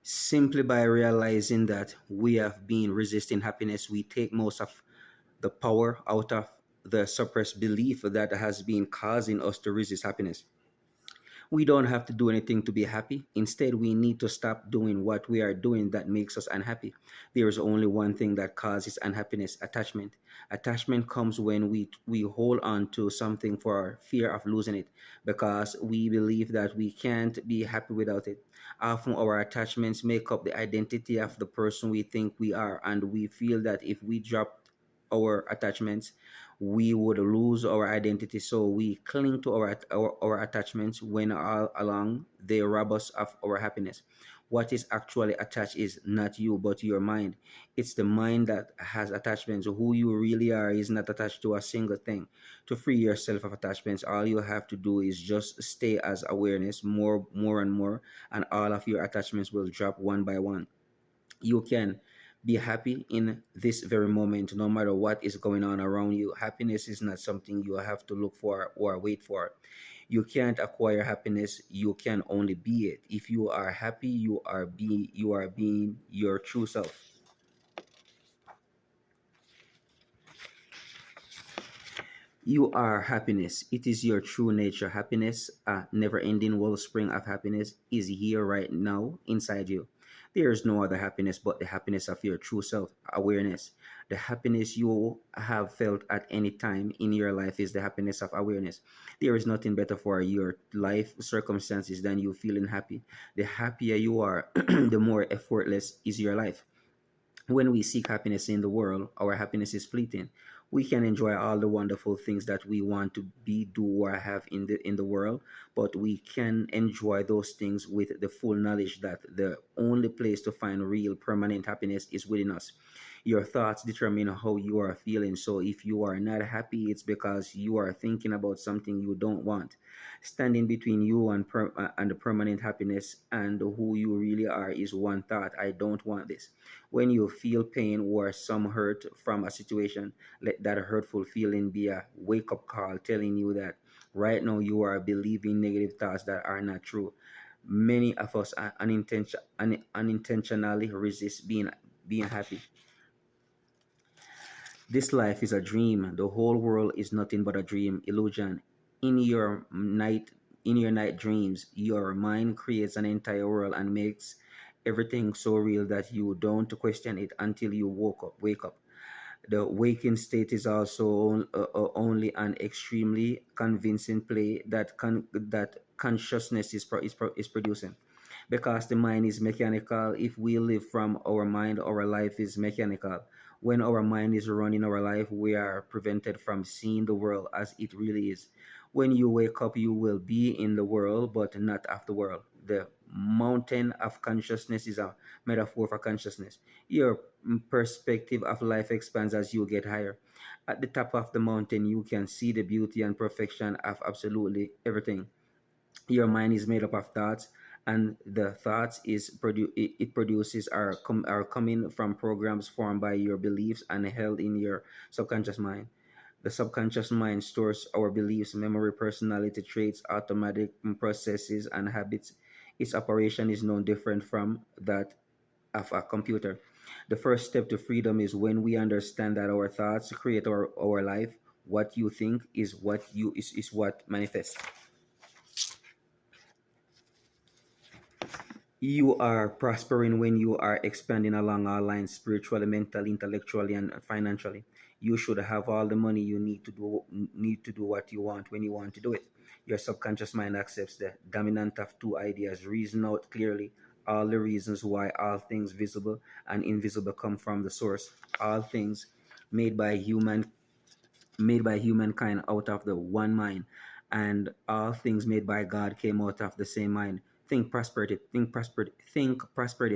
Simply by realizing that we have been resisting happiness, we take most of the power out of the suppressed belief that has been causing us to resist happiness. We don't have to do anything to be happy. Instead, we need to stop doing what we are doing that makes us unhappy. There is only one thing that causes unhappiness: attachment. Attachment comes when we hold on to something for fear of losing it because we believe that we can't be happy without it. Often, our attachments make up the identity of the person we think we are, and we feel that if we drop our attachments, we would lose our identity. So we cling to our attachments when all along they rob us of our happiness. What is actually attached is not you, but your mind. It's the mind that has attachments. Who you really are is not attached to a single thing. To free yourself of attachments, all you have to do is just stay as awareness more and more, and all of your attachments will drop one by one. You can be happy in this very moment no matter what is going on around you. Happiness is not something you have to look for or wait for. You can't acquire happiness, you can only be it. If you are happy, you are being your true self. You are happiness. It is your true nature. Happiness, a never ending wellspring of happiness, is here right now inside you. There is no other happiness but the happiness of your true self awareness. The happiness you have felt at any time in your life is the happiness of awareness. There is nothing better for your life circumstances than you feeling happy. The happier you are, the more effortless is your life. When we seek happiness in the world, our happiness is fleeting. We can enjoy all the wonderful things that we want to be, do, or have in the world, but we can enjoy those things with the full knowledge that the only place to find real permanent happiness is within us. Your thoughts determine how you are feeling. So if you are not happy, it's because you are thinking about something you don't want. Standing between you and the permanent happiness and who you really are is one thought: I don't want this. When you feel pain or some hurt from a situation, let that hurtful feeling be a wake up call telling you that right now you are believing negative thoughts that are not true. Many of us unintentionally resist being happy. This life is a dream. The whole world is nothing but a dream, illusion. In your night, in your night dreams, your mind creates an entire world and makes everything so real that you don't question it until you wake up. The waking state is also only an extremely convincing play that consciousness is producing. Because the mind is mechanical, if we live from our mind, our life is mechanical. When our mind is running our life, we are prevented from seeing the world as it really is. When you wake up, you will be in the world, but not of the world. The mountain of consciousness is a metaphor for consciousness. Your perspective of life expands as you get higher. At the top of the mountain, you can see the beauty and perfection of absolutely everything. Your mind is made up of thoughts, and the thoughts it produces are coming from programs formed by your beliefs and held in your subconscious mind. The subconscious mind stores our beliefs, memory, personality traits, automatic processes, and habits. Its operation is no different from that of a computer. The first step to freedom is when we understand that our thoughts create our life. What you think is what manifests. You are prospering when you are expanding along all lines: spiritually, mentally, intellectually, and financially. You should have all the money you need to do what you want when you want to do it. Your subconscious mind accepts the dominant of two ideas: reason out clearly all the reasons why all things visible and invisible come from the source. All things made by humankind out of the one mind, and all things made by God came out of the same mind. Think prosperity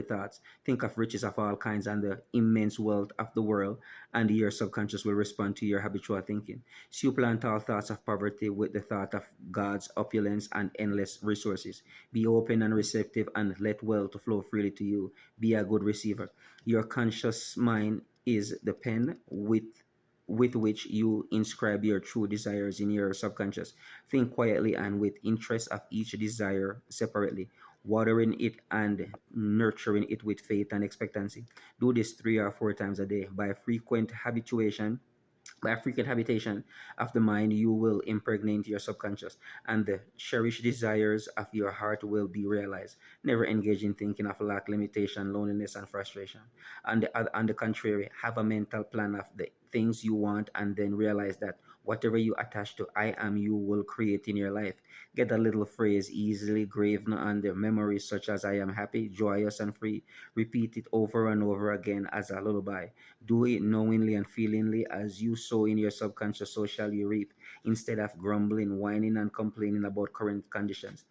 thoughts. Think of riches of all kinds and the immense wealth of the world, and your subconscious will respond to your habitual thinking. Supplant all thoughts of poverty with the thought of God's opulence and endless resources. Be open and receptive and let wealth flow freely to you. Be a good receiver. Your conscious mind is the pen with with which you inscribe your true desires in your subconscious. Think quietly and with interest of each desire separately, watering it and nurturing it with faith and expectancy. Do this 3 or 4 times a day. By frequent habitation of the mind, you will impregnate your subconscious, and the cherished desires of your heart will be realized. Never engage in thinking of lack, limitation, loneliness, and frustration. On the contrary, have a mental plan of the things you want, and then realize that whatever you attach to I am, you will create in your life. Get a little phrase easily graven on the memories, such as I am happy, joyous, and free. Repeat it over and over again as a lullaby. Do it knowingly and feelingly. As you sow in your subconscious, so shall you reap. Instead of grumbling, whining, and complaining about current conditions,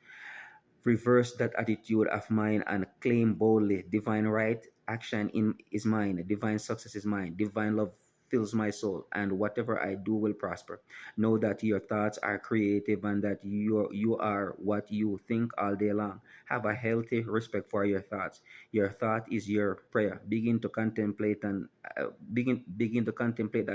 reverse that attitude of mind and claim boldly: divine right action in is mine, divine success is mine, divine love fills my soul, and whatever I do will prosper. Know that your thoughts are creative and that you are what you think all day long. Have a healthy respect for your thoughts. Your thought is your prayer. Begin to contemplate that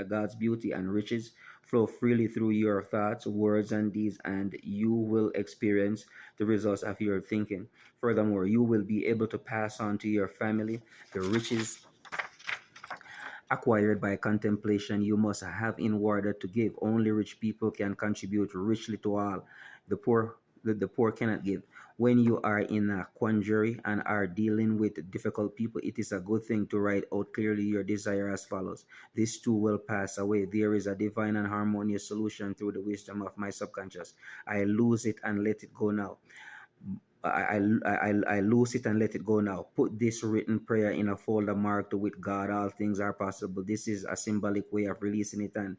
God's beauty and riches flow freely through your thoughts, words, and deeds, and you will experience the results of your thinking. Furthermore, you will be able to pass on to your family the riches acquired by contemplation. You must have in order to give. Only rich people can contribute richly to all. The poor cannot give. When you are in a quandary and are dealing with difficult people, it is a good thing to write out clearly your desire as follows. This too will pass away. There is a divine and harmonious solution through the wisdom of my subconscious. I lose it and let it go now. I lose it and let it go now. Put this written prayer in a folder marked with God. All things are possible. This is a symbolic way of releasing it, and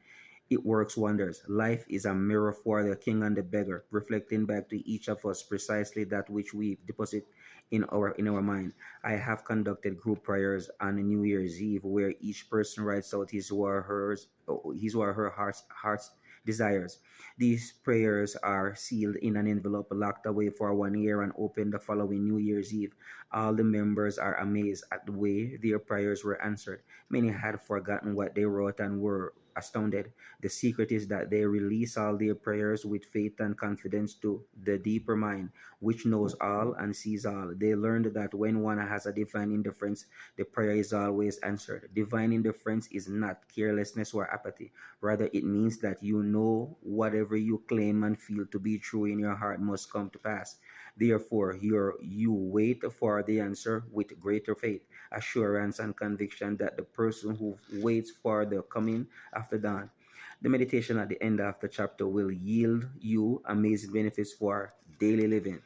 it works wonders. Life is a mirror for the king and the beggar, reflecting back to each of us precisely that which we deposit in our mind. I have conducted group prayers on New Year's Eve where each person writes out his or her heart's desires. These prayers are sealed in an envelope, locked away for 1 year, and opened the following New Year's Eve. All the members are amazed at the way their prayers were answered. Many had forgotten what they wrote and were astounded. The secret is that they release all their prayers with faith and confidence to the deeper mind, which knows all and sees all. They learned that when one has a divine indifference, the prayer is always answered. Divine indifference is not carelessness or apathy. Rather, it means that you know whatever you claim and feel to be true in your heart must come to pass. Therefore, you wait for the answer with greater faith, assurance, and conviction that the person who waits for the coming after dawn. The meditation at the end of the chapter will yield you amazing benefits for daily living.